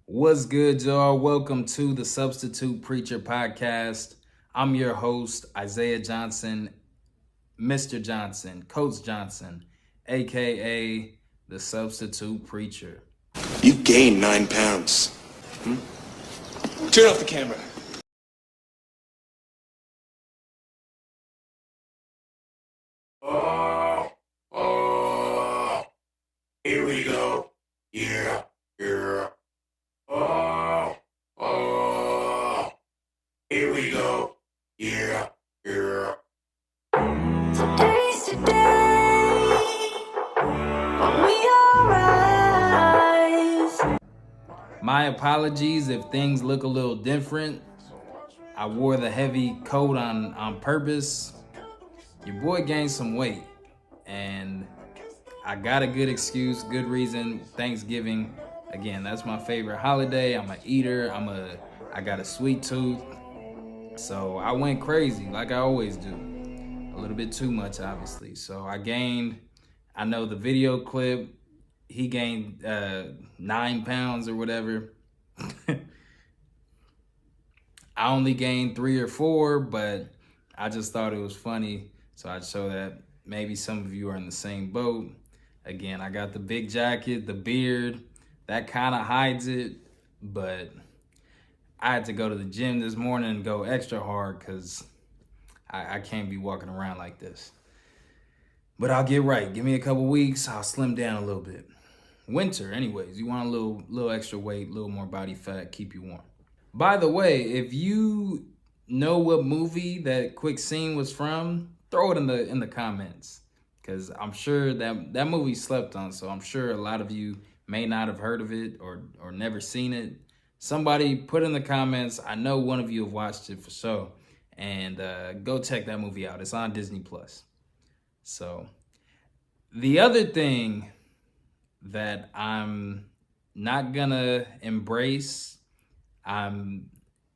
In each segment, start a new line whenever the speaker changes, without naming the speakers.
What's good, y'all? Welcome to the Substitute Preacher Podcast. I'm your host, Isaiah Johnson, Mr. Johnson, Coach Johnson, aka the Substitute Preacher.
You gained 9 pounds. Turn off the camera. Here we go. Yeah. Here we go. Yeah.
Today's today, when we all rise.
My apologies if things look a little different. I wore the heavy coat on purpose. Your boy gained some weight, and I got a good excuse, good reason. Thanksgiving, again, that's my favorite holiday. I'm an eater. I got a sweet tooth, so I went crazy like I always do. A little bit too much, obviously. So I gained. I know the video clip. He gained 9 pounds or whatever. I only gained 3 or 4, but I just thought it was funny, so I'd show that maybe some of you are in the same boat. Again, I got the big jacket, the beard, that kind of hides it, but I had to go to the gym this morning and go extra hard because I can't be walking around like this. But I'll get right. Give me a couple weeks, I'll slim down a little bit. Winter, anyways, you want a little extra weight, a little more body fat, keep you warm. By the way, if you know what movie that quick scene was from, throw it in the comments, because I'm sure that movie slept on. So I'm sure a lot of you may not have heard of it or never seen it. Somebody put in the comments. I know one of you have watched it for sure, and go check that movie out. It's on Disney Plus. So the other thing that I'm not gonna embrace, I'm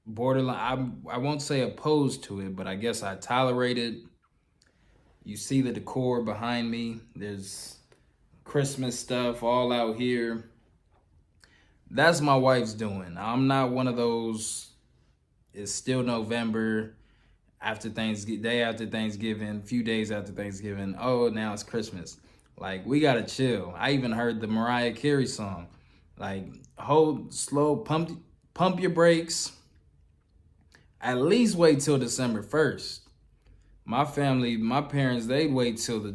borderline, I won't say opposed to it, but I guess I tolerate it. You see the decor behind me. There's Christmas stuff all out here. That's my wife's doing. I'm not one of those, it's still November, after Thanksgiving, day after Thanksgiving, few days after Thanksgiving, oh, now it's Christmas. Like, we gotta chill. I even heard the Mariah Carey song. Like, hold slow, pump your brakes. At least wait till December 1st. My family, my parents, they wait till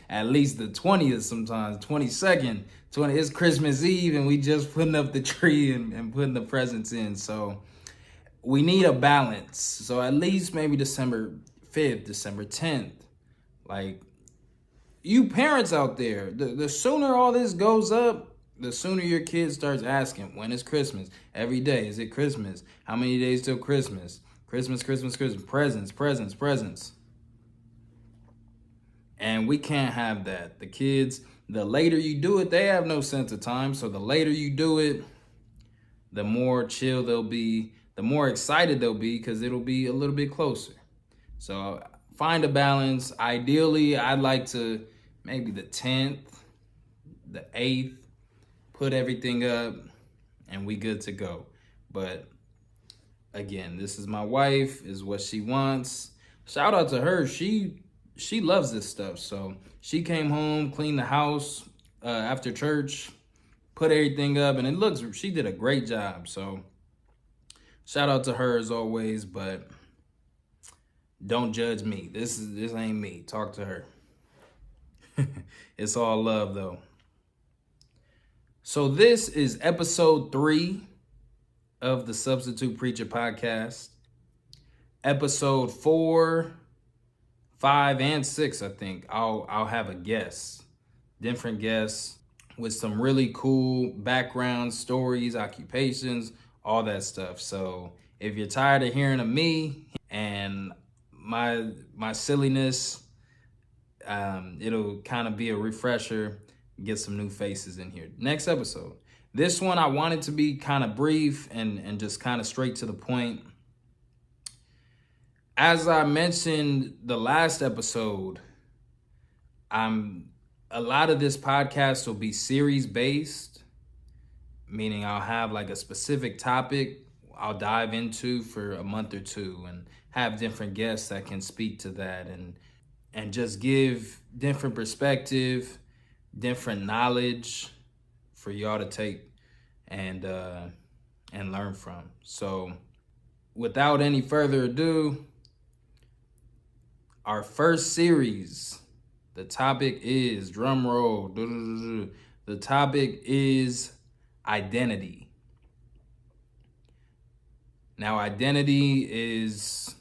at least the 20th sometimes, 22nd, it's Christmas Eve and we just putting up the tree and putting the presents in. So we need a balance. So at least maybe December 5th, December 10th. Like, you parents out there, the sooner all this goes up, the sooner your kid starts asking, when is Christmas? Every day, is it Christmas? How many days till Christmas? Christmas, presents. And we can't have that. The kids, the later you do it, they have no sense of time. So the later you do it, the more chill they'll be, the more excited they'll be, because it'll be a little bit closer. So find a balance. Ideally, I'd like to maybe the 10th, the 8th, put everything up, and we good to go. But again, this is my wife, is what she wants. Shout out to her. She loves this stuff. So she came home, cleaned the house after church, put everything up, and she did a great job. So shout out to her as always, but don't judge me. This ain't me. Talk to her. It's all love though. So this is episode 3 of the Substitute Preacher Podcast. Episode 4, 5, and 6, I think. I'll have a guest, different guests with some really cool background stories, occupations, all that stuff. So if you're tired of hearing of me and my silliness, it'll kind of be a refresher, get some new faces in here. Next episode. This one I wanted to be kind of brief and just kind of straight to the point. As I mentioned the last episode, a lot of this podcast will be series based, meaning I'll have like a specific topic I'll dive into for a month or two and have different guests that can speak to that and just give different perspective, different knowledge for y'all to take and learn from. So without any further ado, our first series, the topic is, drum roll, the topic is identity. Now, identity is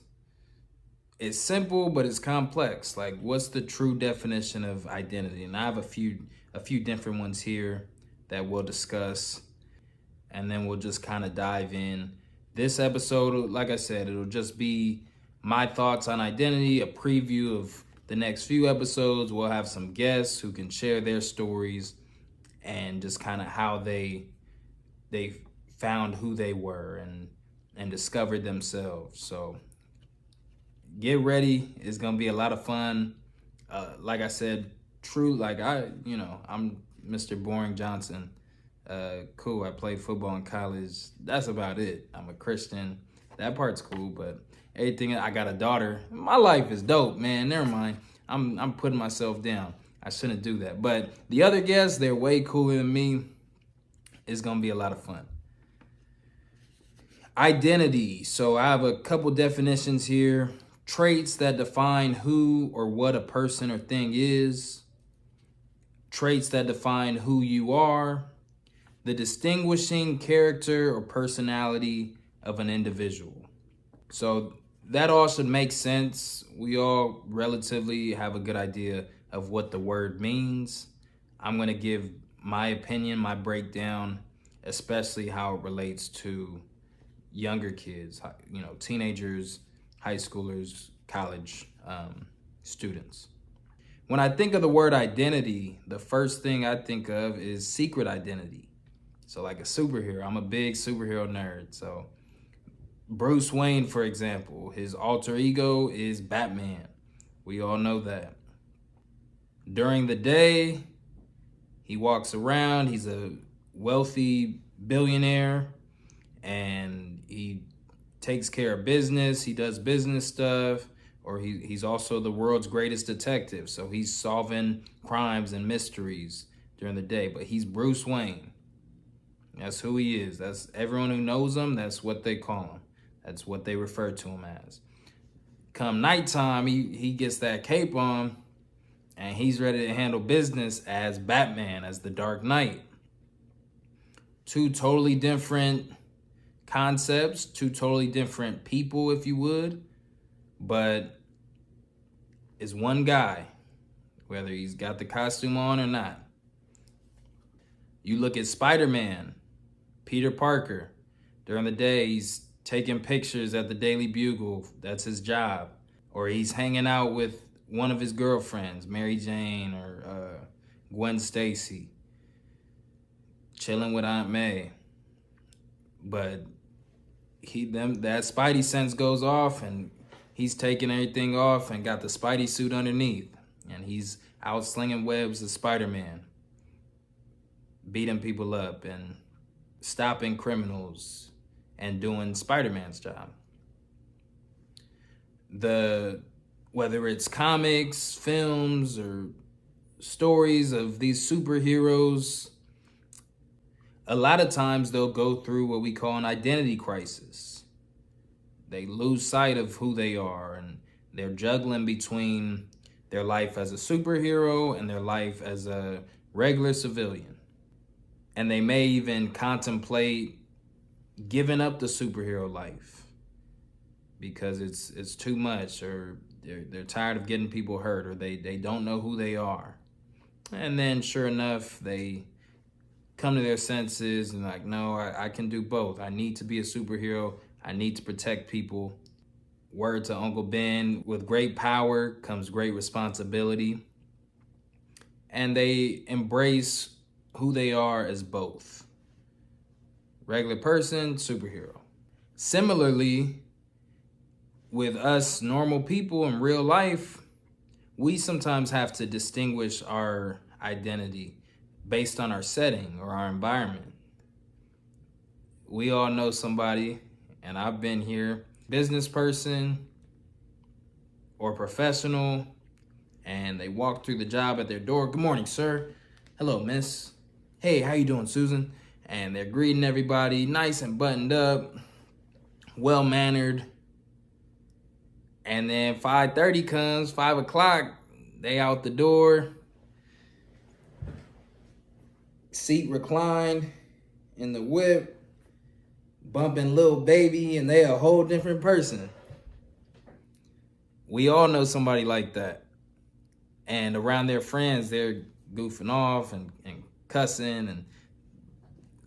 simple, but it's complex. Like, what's the true definition of identity? And I have a few different ones here that we'll discuss, and then we'll just kind of dive in. This episode, like I said, it'll just be my thoughts on identity, a preview of the next few episodes. We'll have some guests who can share their stories and just kind of how they found who they were and discovered themselves. So get ready. It's gonna be a lot of fun. Like I said, I'm Mr. Boring Johnson. Cool, I played football in college. That's about it. I'm a Christian. That part's cool, but everything, I got a daughter. My life is dope, man. Never mind. I'm putting myself down. I shouldn't do that. But the other guests, they're way cooler than me. It's gonna be a lot of fun. Identity. So I have a couple definitions here. Traits that define who or what a person or thing is. Traits that define who you are. The distinguishing character or personality of an individual. So that all should make sense. We all relatively have a good idea of what the word means. I'm going to give my opinion, my breakdown, especially how it relates to younger kids, teenagers, high schoolers, college students. When I think of the word identity, the first thing I think of is secret identity. So like a superhero, I'm a big superhero nerd. So Bruce Wayne, for example, his alter ego is Batman. We all know that. During the day, he walks around, he's a wealthy billionaire, and he takes care of business, he does business stuff, or he's also the world's greatest detective. So he's solving crimes and mysteries during the day, but he's Bruce Wayne. That's who he is. That's everyone who knows him, that's what they call him. That's what they refer to him as. Come nighttime, he gets that cape on, and he's ready to handle business as Batman, as the Dark Knight. Two totally different concepts, two totally different people, if you would, but it's one guy, whether he's got the costume on or not. You look at Spider-Man, Peter Parker. During the day, he's taking pictures at the Daily Bugle. That's his job. Or he's hanging out with one of his girlfriends, Mary Jane or Gwen Stacy, chilling with Aunt May. But that Spidey sense goes off, and he's taking everything off and got the Spidey suit underneath, and he's out slinging webs as Spider-Man, beating people up and stopping criminals and doing Spider-Man's job. Whether it's comics, films, or stories of these superheroes, a lot of times they'll go through what we call an identity crisis. They lose sight of who they are, and they're juggling between their life as a superhero and their life as a regular civilian. And they may even contemplate giving up the superhero life because it's too much, or they're tired of getting people hurt, or they don't know who they are. And then sure enough, they come to their senses and like, no, I can do both. I need to be a superhero. I need to protect people. Word to Uncle Ben, with great power comes great responsibility. And they embrace who they are as both. Regular person, superhero. Similarly, with us normal people in real life, we sometimes have to distinguish our identity based on our setting or our environment. we all know somebody, and I've been here, business person or professional, and they walk through the job at their door. Good morning, sir. Hello, miss. Hey, how you doing, Susan? And they're greeting everybody, nice and buttoned up, well-mannered. And then 5:30 comes, 5 o'clock, they out the door, seat reclined in the whip, bumping Lil Baby, and they a whole different person. We all know somebody like that. And around their friends, they're goofing off and cussing and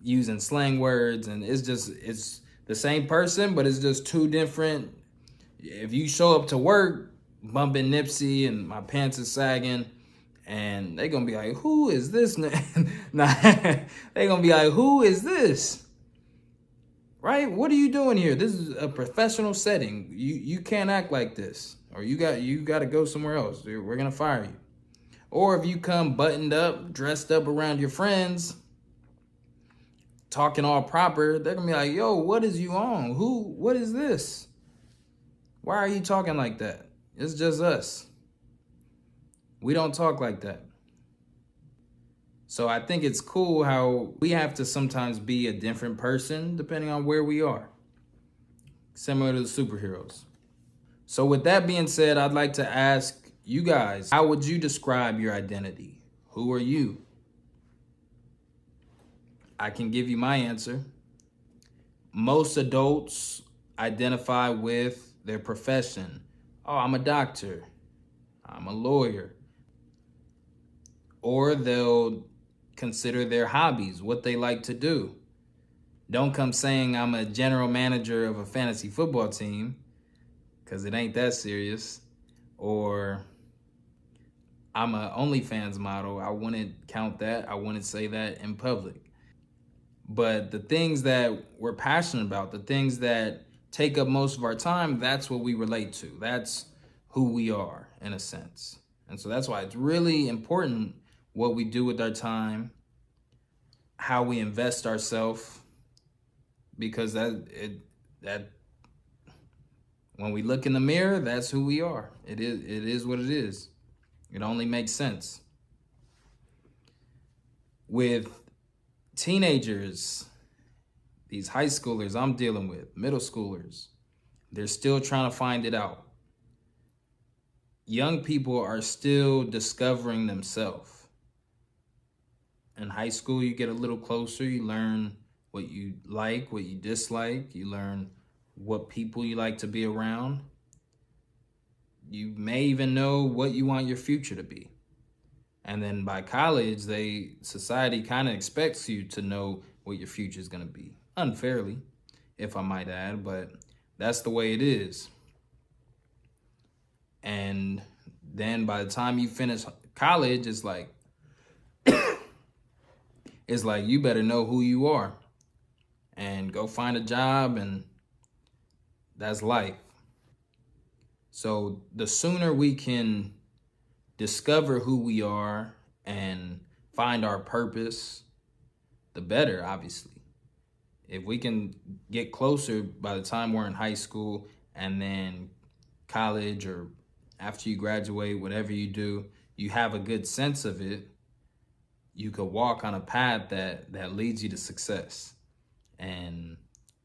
using slang words. And it's the same person, but it's just two different. If you show up to work bumping Nipsey and my pants is sagging, and they gonna be like, who is this? Nah, they gonna be like, who is this? Right? What are you doing here? This is a professional setting. You can't act like this, or you got to go somewhere else. We're gonna fire you. Or if you come buttoned up, dressed up around your friends, talking all proper, they're gonna be like, yo, what is you on? What is this? Why are you talking like that? It's just us. We don't talk like that. So I think it's cool how we have to sometimes be a different person depending on where we are. Similar to the superheroes. So with that being said, I'd like to ask you guys, how would you describe your identity? Who are you? I can give you my answer. Most adults identify with their profession. Oh, I'm a doctor. I'm a lawyer. Or they'll consider their hobbies, what they like to do. Don't come saying I'm a general manager of a fantasy football team, because it ain't that serious. Or I'm a OnlyFans model. I wouldn't count that. I wouldn't say that in public. But the things that we're passionate about, the things that take up most of our time, that's what we relate to. That's who we are, in a sense. And so that's why it's really important what we do with our time, how we invest ourselves, because that when we look in the mirror, that's who we are. It is what it is. It only makes sense. With teenagers, these high schoolers I'm dealing with, middle schoolers, they're still trying to find it out. Young people are still discovering themselves. In high school, you get a little closer. You learn what you like, what you dislike. You learn what people you like to be around. You may even know what you want your future to be. And then by college, society kind of expects you to know what your future is going to be. Unfairly, if I might add, but that's the way it is. And then by the time you finish college, it's like, you better know who you are and go find a job, and that's life. So the sooner we can discover who we are and find our purpose, the better, obviously. If we can get closer by the time we're in high school and then college, or after you graduate, whatever you do, you have a good sense of it, you could walk on a path that leads you to success, and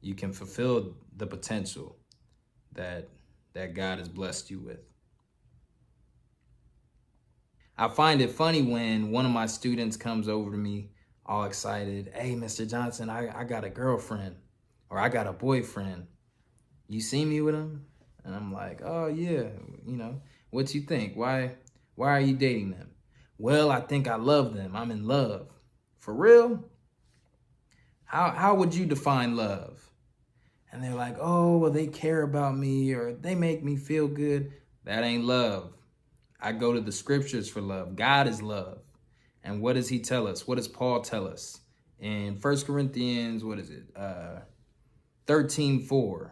you can fulfill the potential that God has blessed you with. I find it funny when one of my students comes over to me all excited. Hey, Mr. Johnson, I got a girlfriend, or I got a boyfriend. You see me with him? And I'm like, oh yeah, what you think? Why are you dating them? Well, I think I love them. I'm in love. For real? How would you define love? And they're like, oh, well, they care about me, or they make me feel good. That ain't love. I go to the scriptures for love. God is love. And what does he tell us? What does Paul tell us? In 1 Corinthians, 13:4.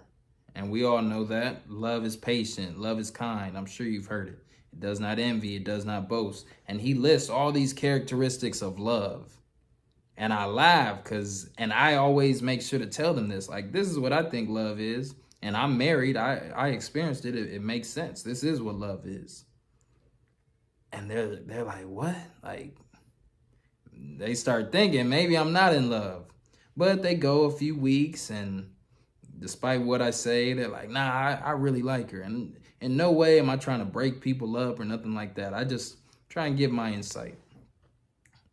And we all know that. Love is patient. Love is kind. I'm sure you've heard it. It does not envy. It does not boast. And he lists all these characteristics of love. And I laugh and I always make sure to tell them this, like, this is what I think love is. And I'm married. I experienced it. It makes sense. This is what love is. And they're like, what? Like, they start thinking maybe I'm not in love. But they go a few weeks, and despite what I say, they're like, nah, I really like her. And in no way am I trying to break people up or nothing like that. I just try and give my insight.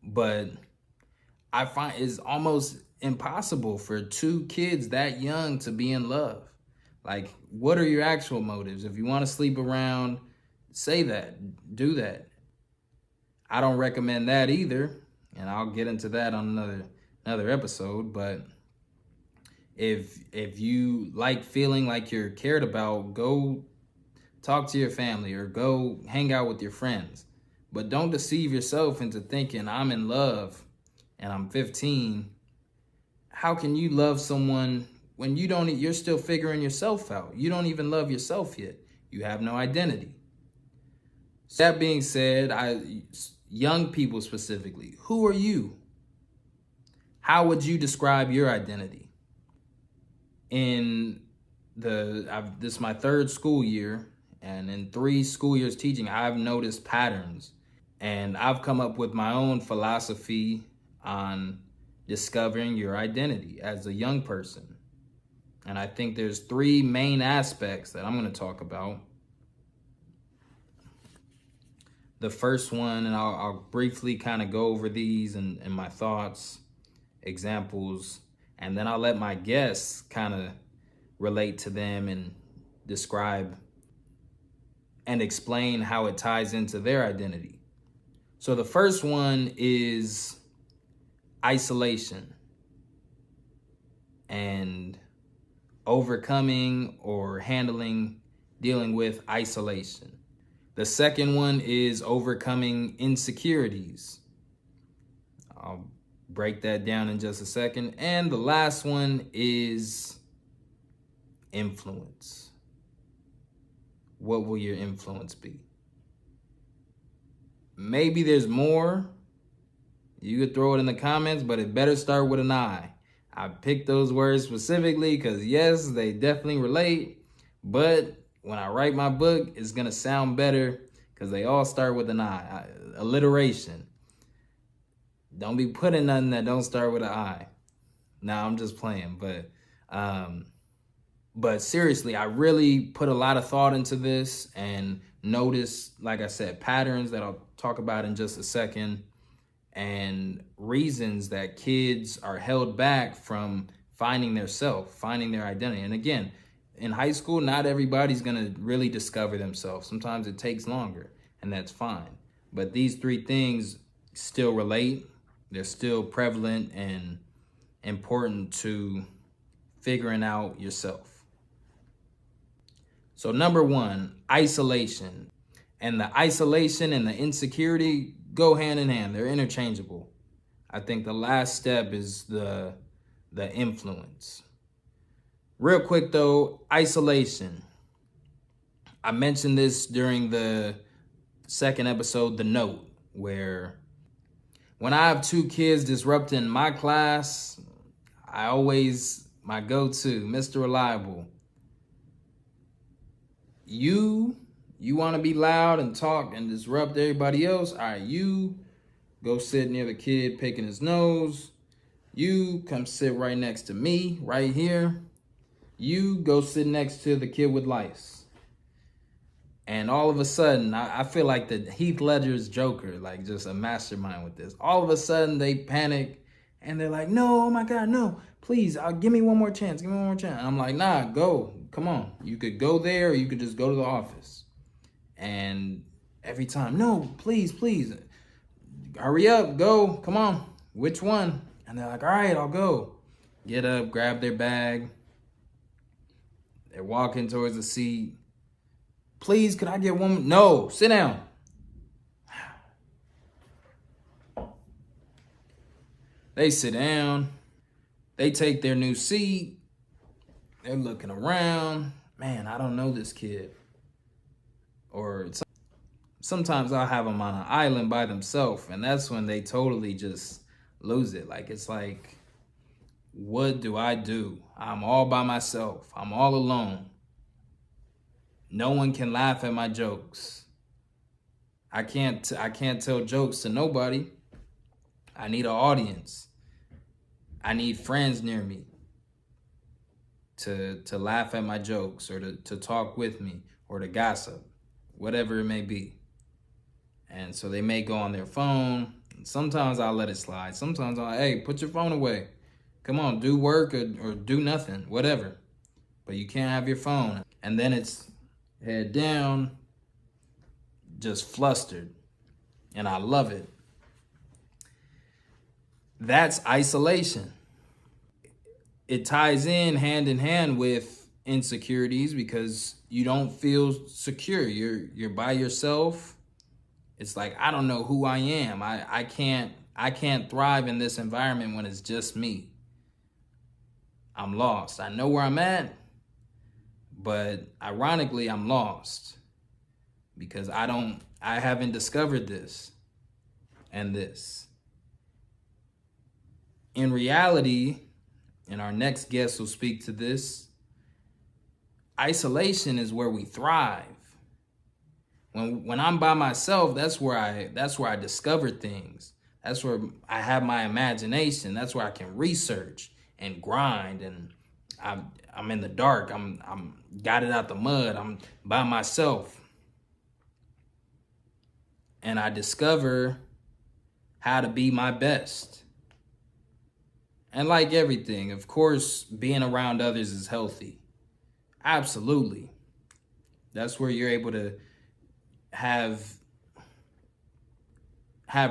But I find it's almost impossible for two kids that young to be in love. Like, what are your actual motives? If you want to sleep around, say that, do that. I don't recommend that either. And I'll get into that on another episode. But if you like feeling like you're cared about, go talk to your family or go hang out with your friends. But don't deceive yourself into thinking I'm in love and I'm 15. How can you love someone when you're still figuring yourself out? You don't even love yourself yet. You have no identity. So that being said, young people specifically, who are you? How would you describe your identity? This is my third school year, and in 3 school years teaching, I've noticed patterns, and I've come up with my own philosophy on discovering your identity as a young person. And I think there's 3 main aspects that I'm going to talk about. The first one, and I'll briefly kind of go over these and my thoughts, examples, and then I'll let my guests kind of relate to them and describe and explain how it ties into their identity. So the first one is isolation and overcoming or dealing with isolation. The second one is overcoming insecurities. I'll break that down in just a second. And the last one is influence. What will your influence be? Maybe there's more. You could throw it in the comments, but it better start with an I. I picked those words specifically because, yes, they definitely relate. But when I write my book, it's going to sound better because they all start with an I. Alliteration. Don't be putting nothing that don't start with an I. Nah, I'm just playing. But seriously, I really put a lot of thought into this and noticed, like I said, patterns that I'll talk about in just a second, and reasons that kids are held back from finding their self, finding their identity. And again, in high school, not everybody's gonna really discover themselves. Sometimes it takes longer, and that's fine. But these 3 things still relate. They're still prevalent and important to figuring out yourself. So number 1, isolation. And the isolation and the insecurity go hand in hand. They're interchangeable. I think the last step is the influence. Real quick though, isolation. I mentioned this during the second episode, The Note, where when I have 2 kids disrupting my class, my go-to, Mr. Reliable. You want to be loud and talk and disrupt everybody else? All right, you go sit near the kid picking his nose. You come sit right next to me, right here. You go sit next to the kid with lice. And all of a sudden, I feel like the Heath Ledger's Joker, like just a mastermind with this. All of a sudden, they panic and they're like, no, oh my God, no, please, give me one more chance. Give me one more chance. I'm like, nah, go. Come on. You could go there or you could just go to the office. And every time, no, please, hurry up, go, come on, which one? And they're like, all right, I'll go. Get up, grab their bag. They're walking towards the seat. Please, could I get one? No, sit down. They sit down. They take their new seat. They're looking around. Man, I don't know this kid. Or sometimes I'll have them on an island by themselves, and that's when they totally just lose it. Like, it's like, what do I do? I'm all by myself. I'm all alone. No one can laugh at my jokes. I can't tell jokes to nobody. I need an audience. I need friends near me to laugh at my jokes, or to talk with me, or to gossip, whatever it may be. And so they may go on their phone. Sometimes I'll let it slide. Sometimes I'll, hey, put your phone away. Come on, do work or do nothing, whatever. But you can't have your phone. And then it's head down, just flustered. And I love it. That's isolation. It ties in hand with insecurities because you don't feel secure. You're by yourself. It's like, I don't know who I am. I can't thrive in this environment when it's just me. I'm lost. I know where I'm at, but ironically, I'm lost because I haven't discovered this and this. In reality, and our next guest will speak to this, isolation is where we thrive. When I'm by myself, that's where I discover things. That's where I have my imagination. That's where I can research and grind, and I'm in the dark. I'm got it out the mud. I'm by myself. And I discover how to be my best. And like everything, of course, being around others is healthy. Absolutely. That's where you're able to have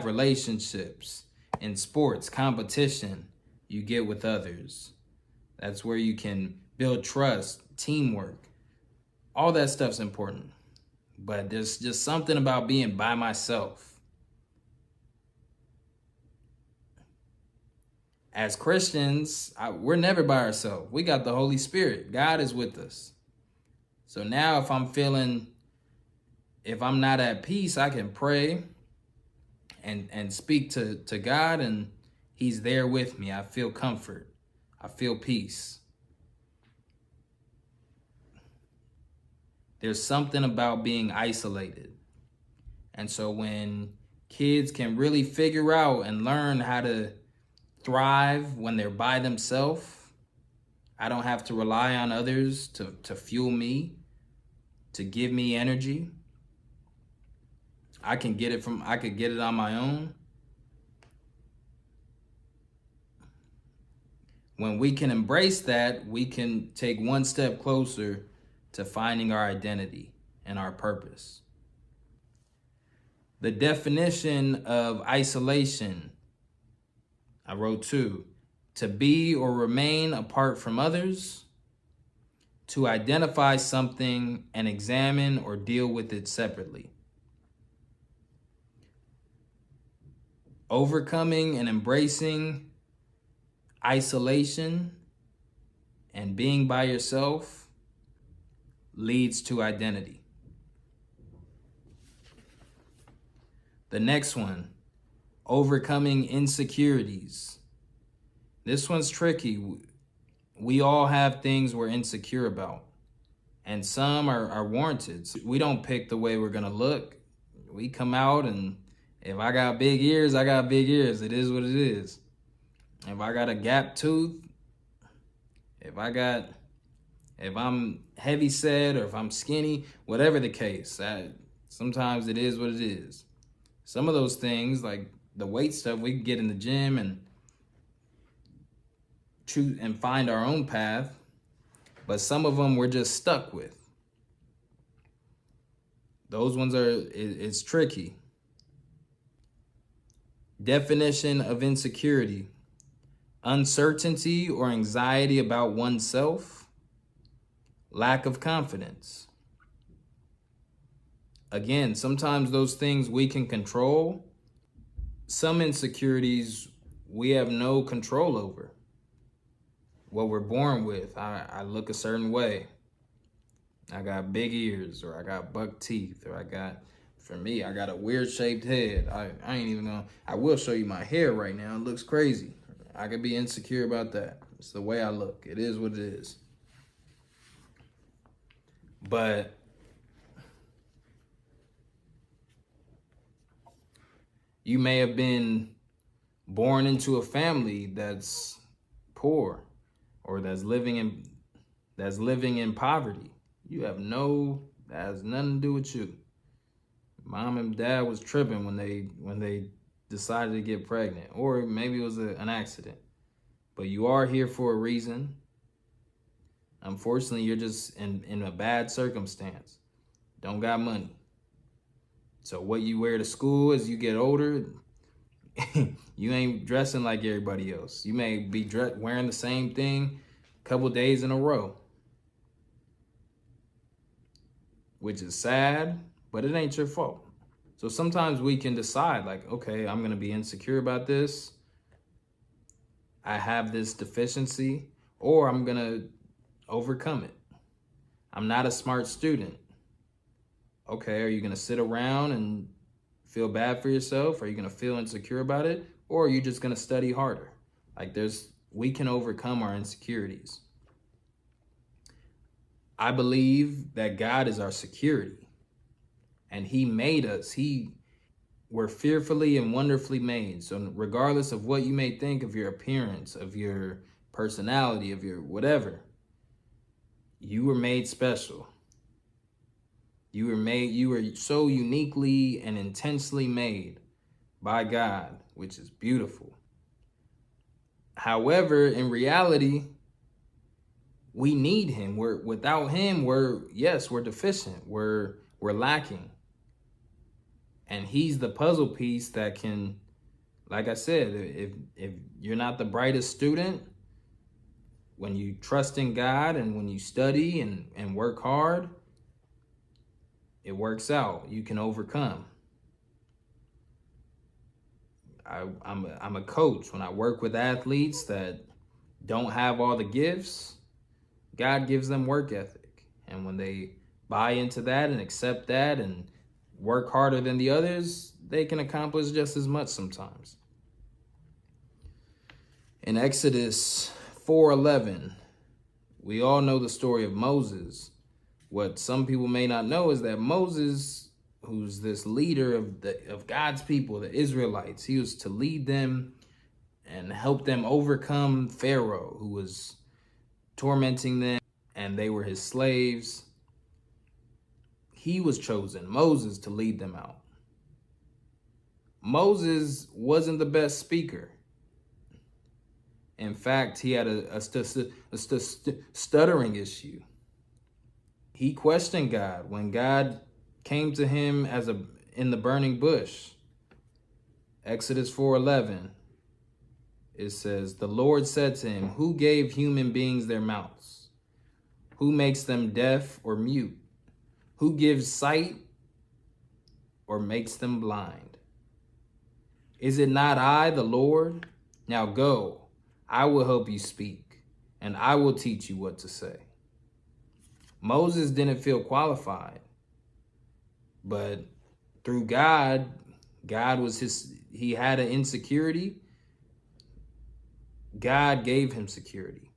relationships in sports, competition you get with others. That's where you can build trust, teamwork. All that stuff's important. But there's just something about being by myself. As Christians, we're never by ourselves. We got the Holy Spirit. God is with us. So now if I'm not at peace, I can pray and speak to God, and he's there with me. I feel comfort. I feel peace. There's something about being isolated. And so when kids can really figure out and learn how to thrive when they're by themselves, I don't have to rely on others to fuel me, to give me energy. I could get it on my own. When we can embrace that, we can take one step closer to finding our identity and our purpose. The definition of isolation, I wrote 2, to be or remain apart from others, to identify something and examine or deal with it separately. Overcoming and embracing isolation and being by yourself leads to identity. The next one, overcoming insecurities. This one's tricky. We all have things we're insecure about, and some are warranted. We don't pick the way we're gonna look. We come out, and if I got big ears, I got big ears. It is what it is. If I got a gap tooth, if I'm heavy set, or if I'm skinny, whatever the case, sometimes it is what it is. Some of those things, like the weight stuff, we can get in the gym and choose and find our own path, but some of them we're just stuck with. Those ones it's tricky. Definition of insecurity: uncertainty or anxiety about oneself, lack of confidence. Again, sometimes those things we can control. Some insecurities we have no control over. What we're born with. I look a certain way. I got big ears, or I got buck teeth, or I got For me, I got a weird shaped head. I ain't even gonna, I will show you my hair right now. It looks crazy. I could be insecure about that. It's the way I look. It is what it is. But you may have been born into a family that's poor or that's living in poverty. That has nothing to do with you. Mom and dad was tripping when they decided to get pregnant, or maybe it was an accident. But you are here for a reason. Unfortunately, you're just in a bad circumstance. Don't got money. So what you wear to school as you get older, you ain't dressing like everybody else. You may be wearing the same thing a couple days in a row, which is sad, but it ain't your fault. So sometimes we can decide like, okay, I'm gonna be insecure about this. I have this deficiency, or I'm gonna overcome it. I'm not a smart student. Okay, are you gonna sit around and feel bad for yourself? Are you gonna feel insecure about it? Or are you just gonna study harder? Like we can overcome our insecurities. I believe that God is our security, and he made us. We're fearfully and wonderfully made. So regardless of what you may think of your appearance, of your personality, of your whatever, you were made special. You were so uniquely and intensely made by God, which is beautiful. However, in reality, we need him. Without him, we're deficient. We're lacking. And he's the puzzle piece that can, like I said, if you're not the brightest student, when you trust in God and when you study and work hard, it works out. You can overcome. I'm a coach. When I work with athletes that don't have all the gifts, God gives them work ethic. And when they buy into that and accept that and work harder than the others, they can accomplish just as much sometimes. In Exodus 4:11, we all know the story of Moses. What some people may not know is that Moses, who's this leader of God's people, the Israelites, he was to lead them and help them overcome Pharaoh, who was tormenting them, and they were his slaves. He was chosen, Moses, to lead them out. Moses wasn't the best speaker. In fact, he had a stuttering issue. He questioned God when God came to him in the burning bush. Exodus 4:11, it says, "The Lord said to him, 'Who gave human beings their mouths? Who makes them deaf or mute? Who gives sight or makes them blind? Is it not I, the Lord? Now go, I will help you speak, and I will teach you what to say.'" Moses didn't feel qualified, but through God he had an insecurity. God gave him security.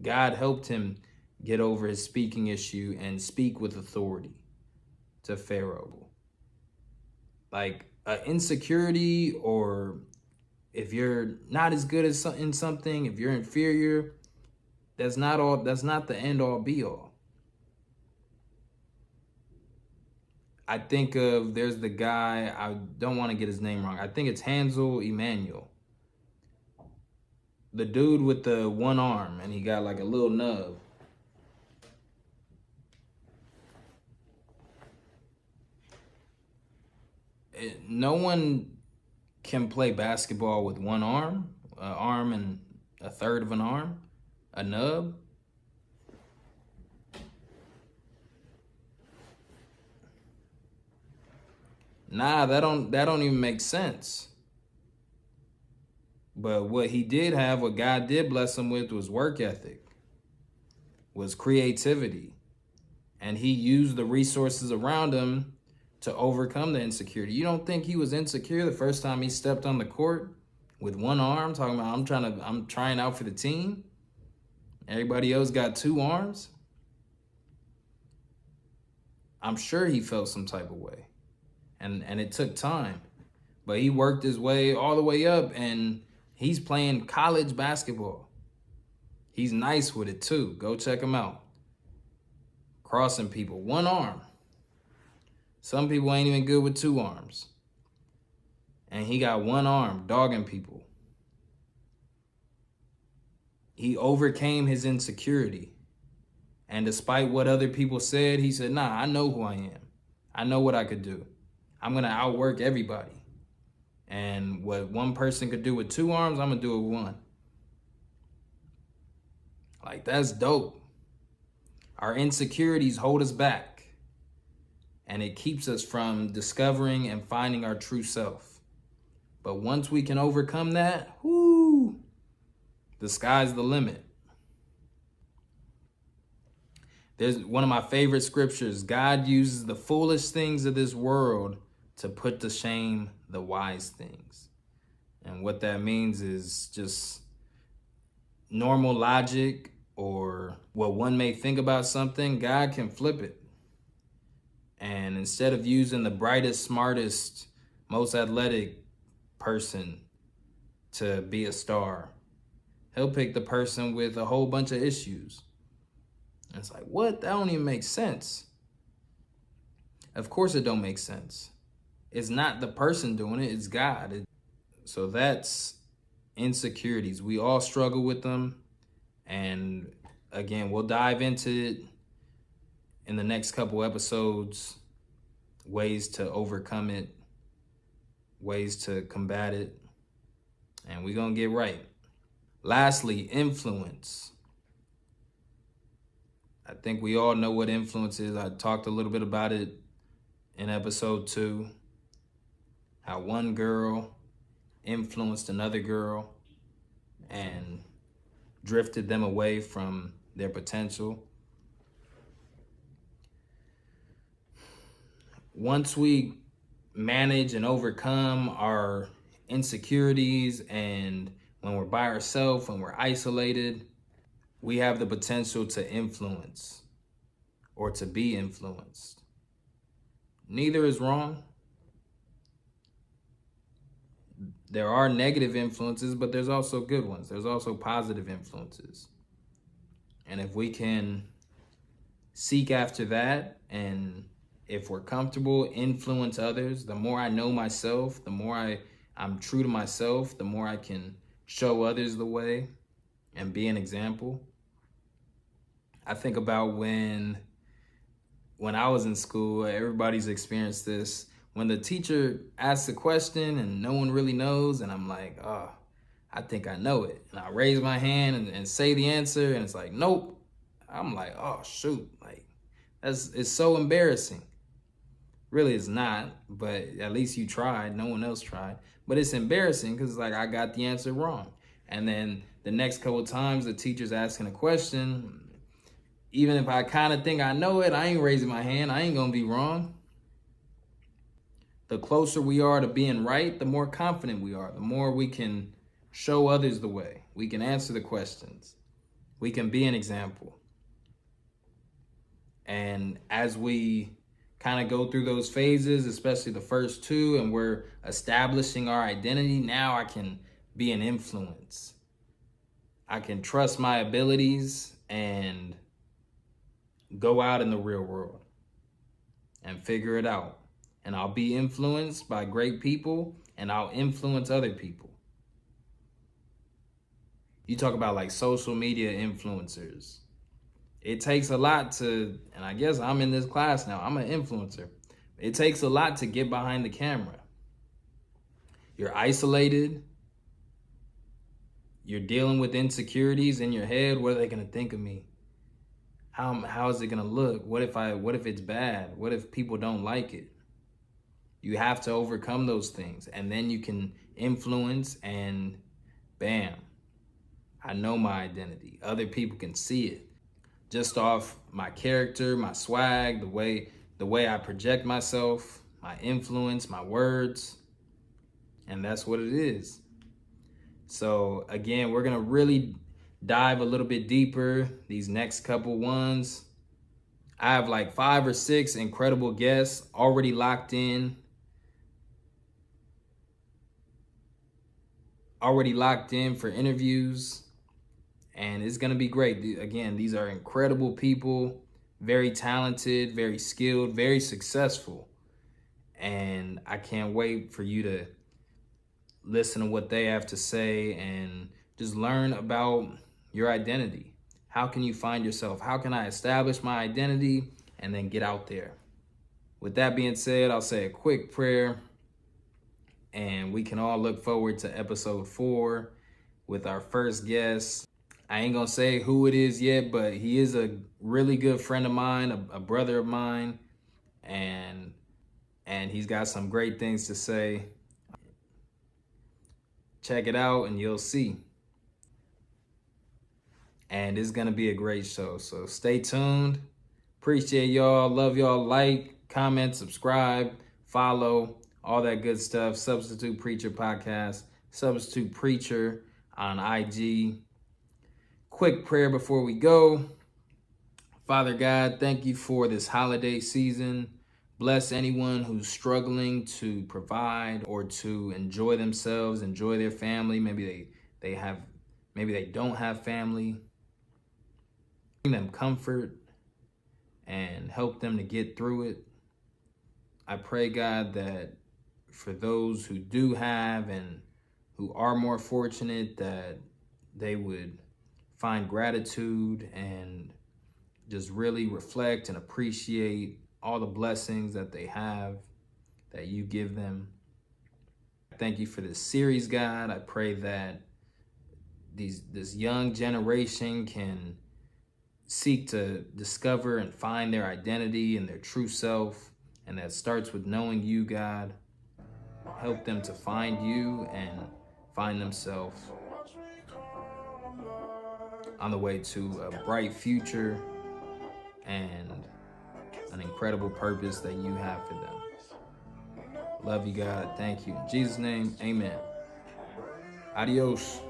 God helped him get over his speaking issue and speak with authority to Pharaoh. Like insecurity, or if you're not as good as in something, if you're inferior, that's not the end all be all. I think there's the guy, I don't want to get his name wrong. I think it's Hansel Emmanuel. The dude with the one arm and he got like a little nub. No one can play basketball with one arm, an arm and a third of an arm, a nub. Nah, that don't even make sense. But what he did have, what God did bless him with, was work ethic, was creativity. And he used the resources around him to overcome the insecurity. You don't think he was insecure the first time he stepped on the court with one arm, talking about I'm trying out for the team? Everybody else got two arms. I'm sure he felt some type of way. And it took time. But he worked his way all the way up, and he's playing college basketball. He's nice with it too. Go check him out. Crossing people, one arm. Some people ain't even good with two arms. And he got one arm, dogging people. He overcame his insecurity. And despite what other people said, he said, nah, I know who I am. I know what I could do. I'm going to outwork everybody. And what one person could do with two arms, I'm going to do it with one. Like, that's dope. Our insecurities hold us back. And it keeps us from discovering and finding our true self. But once we can overcome that, whoo, the sky's the limit. There's one of my favorite scriptures. God uses the foolish things of this world to put to shame the wise things. And what that means is just normal logic or what one may think about something, God can flip it. And instead of using the brightest, smartest, most athletic person to be a star, he'll pick the person with a whole bunch of issues. And it's like, what? That don't even make sense. Of course it don't make sense. It's not the person doing it, it's God. So that's insecurities. We all struggle with them. And again, we'll dive into it in the next couple episodes, ways to overcome it, ways to combat it, and we're gonna get right. Lastly, influence. I think we all know what influence is. I talked a little bit about it in episode 2, how one girl influenced another girl and drifted them away from their potential. Once we manage and overcome our insecurities, and when we're by ourselves, when we're isolated, we have the potential to influence or to be influenced. Neither is wrong. There are negative influences, but there's also good ones. There's also positive influences. And if we can seek after that, and if we're comfortable, influence others, the more I know myself, the more I'm true to myself, the more I can show others the way and be an example. I think about when I was in school, everybody's experienced this. When the teacher asks a question and no one really knows, and I'm like, oh, I think I know it. And I raise my hand and say the answer, and it's like, nope. I'm like, oh, shoot. Like, it's so embarrassing. Really, it's not, but at least you tried. No one else tried. But it's embarrassing because it's like I got the answer wrong. And then the next couple of times the teacher's asking a question, even if I kind of think I know it, I ain't raising my hand. I ain't going to be wrong. The closer we are to being right, the more confident we are, the more we can show others the way. We can answer the questions. We can be an example. And as we kind of go through those phases, especially the first 2, and we're establishing our identity, now I can be an influence. I can trust my abilities and go out in the real world and figure it out. And I'll be influenced by great people, and I'll influence other people. You talk about like social media influencers. It takes a lot to, and I guess I'm in this class now, I'm an influencer. It takes a lot to get behind the camera. You're isolated. You're dealing with insecurities in your head. What are they gonna think of me? How is it gonna look? What if it's bad? What if people don't like it? You have to overcome those things, and then you can influence, and bam, I know my identity. Other people can see it just off my character, my swag, the way I project myself. my influence, my words, and that's what it is. So again, we're gonna really dive a little bit deeper these next couple ones. I have like 5 or 6 incredible guests already locked in. For interviews, and it's gonna be great. Again, these are incredible people, very talented, very skilled, very successful. And I can't wait for you to listen to what they have to say and just learn about your identity. How can you find yourself? How can I establish my identity and then get out there? With that being said, I'll say a quick prayer and we can all look forward to episode 4 with our first guest. I ain't gonna say who it is yet, but he is a really good friend of mine, a brother of mine, and he's got some great things to say. Check it out and you'll see. And it's gonna be a great show, so stay tuned. Appreciate y'all, love y'all. Like, comment, subscribe, follow, all that good stuff. Substitute Preacher Podcast, Substitute Preacher on IG. Quick prayer before we go. Father God, thank you for this holiday season. Bless anyone who's struggling to provide or to enjoy themselves, enjoy their family. Maybe they don't have family. Bring them comfort and help them to get through it. I pray, God, that for those who do have and who are more fortunate, that they would find gratitude and just really reflect and appreciate all the blessings that they have, that you give them. Thank you for this series, God. I pray that this young generation can seek to discover and find their identity and their true self, and that starts with knowing you, God. Help them to find you and find themselves on the way to a bright future and an incredible purpose that you have for them. Love you, God. Thank you. In Jesus' name, amen. Adios.